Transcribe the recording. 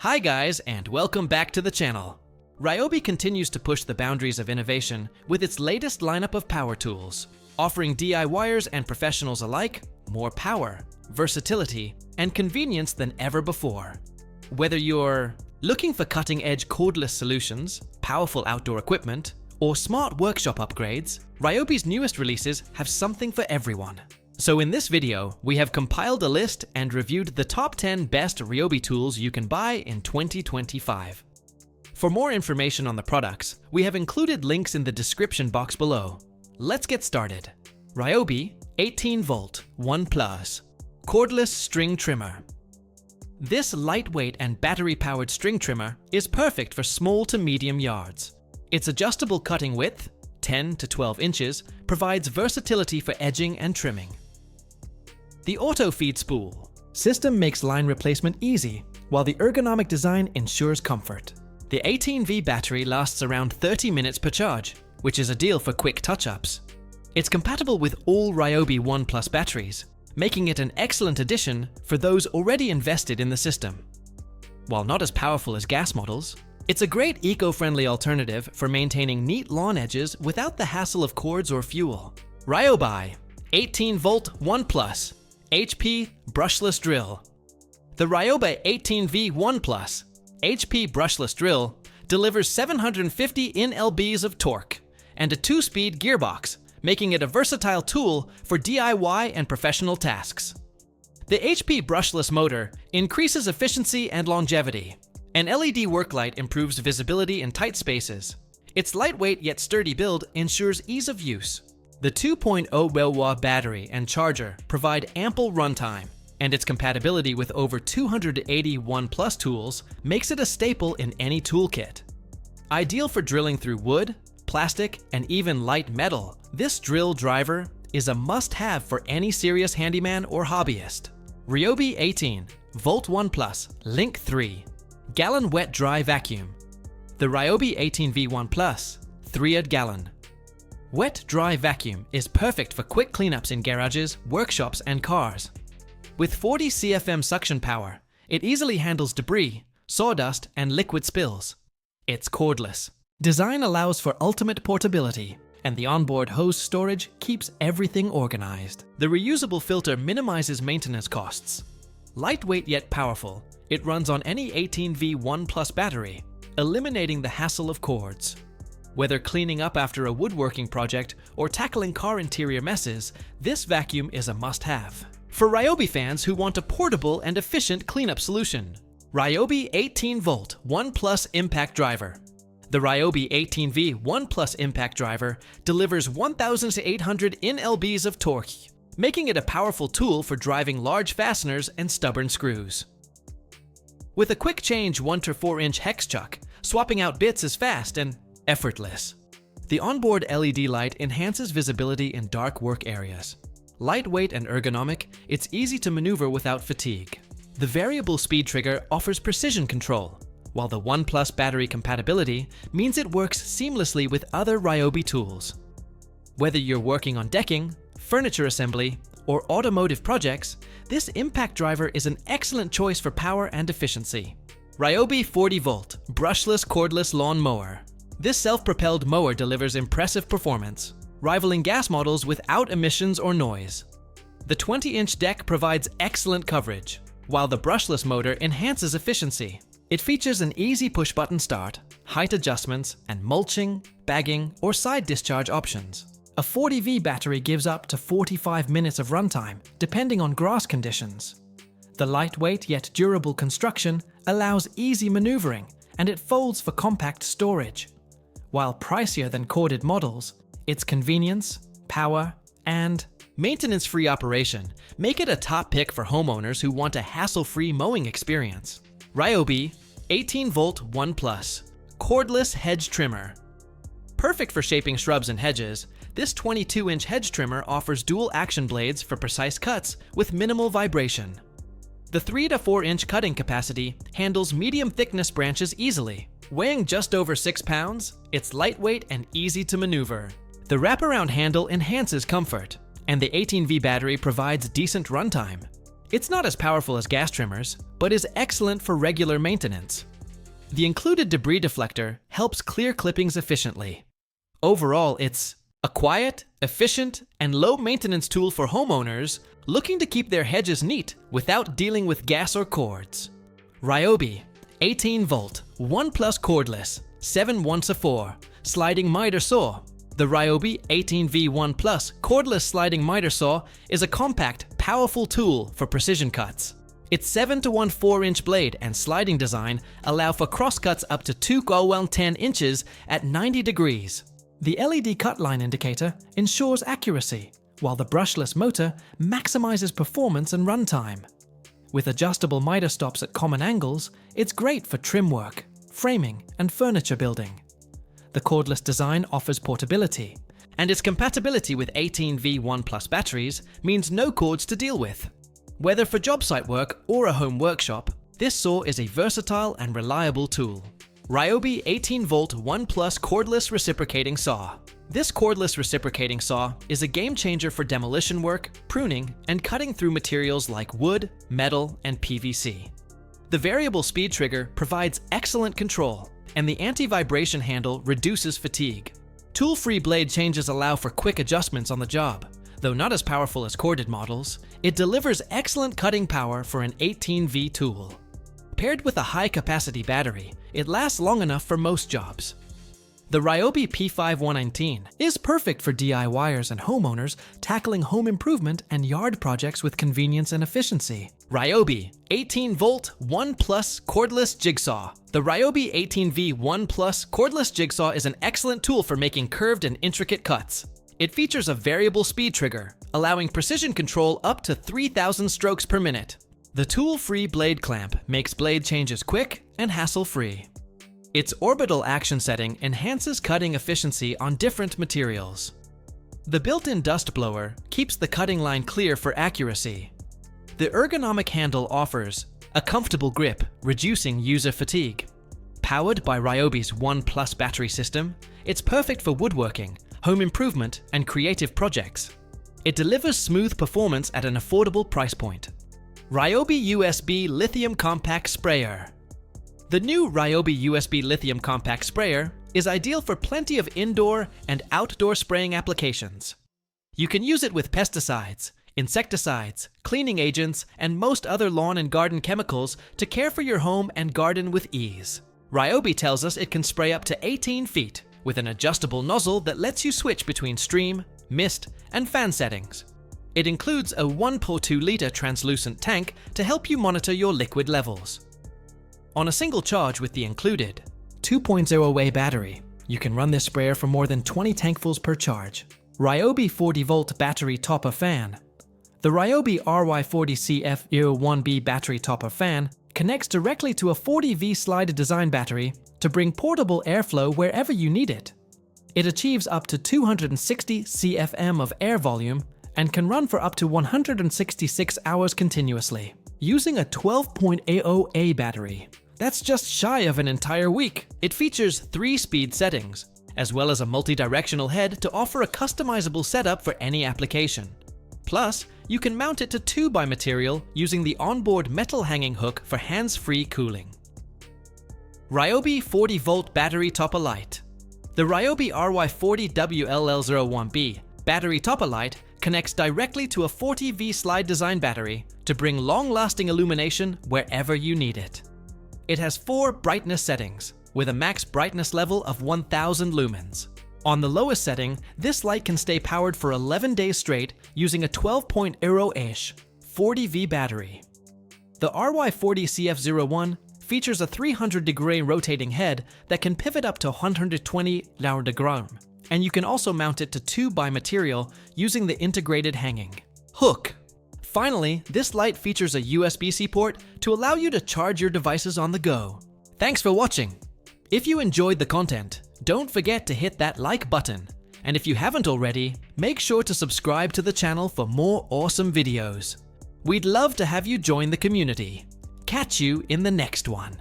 Hi guys, and welcome back to the channel. Ryobi continues to push the boundaries of innovation with its latest lineup of power tools, offering DIYers and professionals alike more power, versatility, and convenience than ever before. Whether you're looking for cutting-edge cordless solutions, powerful outdoor equipment, or smart workshop upgrades, Ryobi's newest releases have something for everyone. So in this video, we have compiled a list and reviewed the top 10 best Ryobi tools you can buy in 2025. For more information on the products, we have included links in the description box below. Let's get started. Ryobi 18V 1 Plus Cordless String Trimmer. This lightweight and battery-powered string trimmer is perfect for small to medium yards. Its adjustable cutting width, 10 to 12 inches, provides versatility for edging and trimming. The Auto Feed Spool system makes line replacement easy, while the ergonomic design ensures comfort. The 18V battery lasts around 30 minutes per charge, which is ideal for quick touch-ups. It's compatible with all Ryobi 1 Plus batteries, making it an excellent addition for those already invested in the system. While not as powerful as gas models, it's a great eco-friendly alternative for maintaining neat lawn edges without the hassle of cords or fuel. Ryobi 18V 1 Plus HP Brushless Drill. The Ryobi 18V 1 Plus HP Brushless Drill delivers 750 nlbs of torque and a 2-speed gearbox, making it a versatile tool for DIY and professional tasks. The HP Brushless motor increases efficiency and longevity. An LED work light improves visibility in tight spaces. Its lightweight yet sturdy build ensures ease of use. The 2.0 mAh battery and charger provide ample runtime, and its compatibility with over 280 1 Plus tools makes it a staple in any toolkit. Ideal for drilling through wood, plastic, and even light metal, this drill driver is a must-have for any serious handyman or hobbyist. Ryobi 18V 1 Plus Link 3 Gallon Wet Dry Vacuum. The Ryobi 18V 1 Plus 3 gallon Wet Dry Vacuum is perfect for quick cleanups in garages, workshops, and cars. With 40 CFM suction power, it easily handles debris, sawdust, and liquid spills. It's cordless. Design allows for ultimate portability, and the onboard hose storage keeps everything organized. The reusable filter minimizes maintenance costs. Lightweight yet powerful, it runs on any 18V 1 Plus battery, eliminating the hassle of cords. Whether cleaning up after a woodworking project or tackling car interior messes, this vacuum is a must-have. For Ryobi fans who want a portable and efficient cleanup solution, Ryobi 18V 1 Plus Impact Driver. The Ryobi 18V 1 Plus Impact Driver delivers 1,800 nlbs of torque, making it a powerful tool for driving large fasteners and stubborn screws. With a quick change 1 to 4 inch hex chuck, swapping out bits is fast and effortless. The onboard LED light enhances visibility in dark work areas. Lightweight and ergonomic, it's easy to maneuver without fatigue. The variable speed trigger offers precision control, while the 1 Plus battery compatibility means it works seamlessly with other Ryobi tools. Whether you're working on decking, furniture assembly, or automotive projects, this impact driver is an excellent choice for power and efficiency. Ryobi 40V Brushless Cordless Lawn Mower. This self-propelled mower delivers impressive performance, rivaling gas models without emissions or noise. The 20-inch deck provides excellent coverage, while the brushless motor enhances efficiency. It features an easy push-button start, height adjustments, and mulching, bagging, or side discharge options. A 40V battery gives up to 45 minutes of runtime, depending on grass conditions. The lightweight yet durable construction allows easy maneuvering, and it folds for compact storage. While pricier than corded models, its convenience, power, and maintenance-free operation make it a top pick for homeowners who want a hassle-free mowing experience. Ryobi 18V 1 Plus Cordless Hedge Trimmer. Perfect for shaping shrubs and hedges, this 22-inch hedge trimmer offers dual action blades for precise cuts with minimal vibration. The 3 to 4 inch cutting capacity handles medium thickness branches easily. Weighing just over 6 pounds, it's lightweight and easy to maneuver. The wraparound handle enhances comfort, and the 18V battery provides decent runtime. It's not as powerful as gas trimmers, but is excellent for regular maintenance. The included debris deflector helps clear clippings efficiently. Overall, it's a quiet, efficient, and low-maintenance tool for homeowners looking to keep their hedges neat without dealing with gas or cords. Ryobi, 18-volt, 1+ cordless, 7/1/4, sliding miter saw. The Ryobi 18V1 Plus cordless sliding miter saw is a compact, powerful tool for precision cuts. Its 7-to-1/4-inch blade and sliding design allow for crosscuts up to 2 inches at 90 degrees. The LED cut line indicator ensures accuracy, while the brushless motor maximizes performance and runtime. With adjustable miter stops at common angles, it's great for trim work, framing, and furniture building. The cordless design offers portability, and its compatibility with 18V1 Plus batteries means no cords to deal with. Whether for job site work or a home workshop, this saw is a versatile and reliable tool. Ryobi 18-volt 1+ cordless reciprocating saw. This cordless reciprocating saw is a game changer for demolition work, pruning, and cutting through materials like wood, metal, and PVC. The variable speed trigger provides excellent control, and the anti-vibration handle reduces fatigue. Tool-free blade changes allow for quick adjustments on the job. Though not as powerful as corded models, it delivers excellent cutting power for an 18V tool. Paired with a high-capacity battery, it lasts long enough for most jobs. The Ryobi P5119 is perfect for DIYers and homeowners tackling home improvement and yard projects with convenience and efficiency. Ryobi 18-volt 1+ cordless jigsaw. The Ryobi 18V 1+ cordless jigsaw is an excellent tool for making curved and intricate cuts. It features a variable speed trigger, allowing precision control up to 3,000 strokes per minute. The tool-free blade clamp makes blade changes quick and hassle-free. Its orbital action setting enhances cutting efficiency on different materials. The built-in dust blower keeps the cutting line clear for accuracy. The ergonomic handle offers a comfortable grip, reducing user fatigue. Powered by Ryobi's 1+ battery system, it's perfect for woodworking, home improvement, and creative projects. It delivers smooth performance at an affordable price point. Ryobi USB Lithium Compact Sprayer. The new Ryobi USB Lithium Compact Sprayer is ideal for plenty of indoor and outdoor spraying applications. You can use it with pesticides, insecticides, cleaning agents, and most other lawn and garden chemicals to care for your home and garden with ease. Ryobi tells us it can spray up to 18 feet with an adjustable nozzle that lets you switch between stream, mist, and fan settings. It includes a 1.2-liter translucent tank to help you monitor your liquid levels. On a single charge with the included 2.0-way battery, you can run this sprayer for more than 20 tankfuls per charge. Ryobi 40-volt battery topper fan. The Ryobi RY40CF01B battery topper fan connects directly to a 40V slider design battery to bring portable airflow wherever you need it. It achieves up to 260 CFM of air volume and can run for up to 166 hours continuously, using a 12.80A battery. That's just shy of an entire week. It features 3 speed settings, as well as a multi-directional head to offer a customizable setup for any application. Plus, you can mount it to 2x material using the onboard metal hanging hook for hands-free cooling. Ryobi 40-volt battery topper light. The Ryobi RY40WLL01B battery topper light connects directly to a 40V slide design battery to bring long-lasting illumination wherever you need it. It has 4 brightness settings, with a max brightness level of 1000 lumens. On the lowest setting, this light can stay powered for 11 days straight using a 12.0-ish 40V battery. The RY40CF01 features a 300-degree rotating head that can pivot up to 120 degrees, and you can also mount it to 2x material using the integrated hanging hook. Finally, this light features a USB-C port to allow you to charge your devices on the go. Thanks for watching. If you enjoyed the content, don't forget to hit that like button. And if you haven't already, make sure to subscribe to the channel for more awesome videos. We'd love to have you join the community. Catch you in the next one.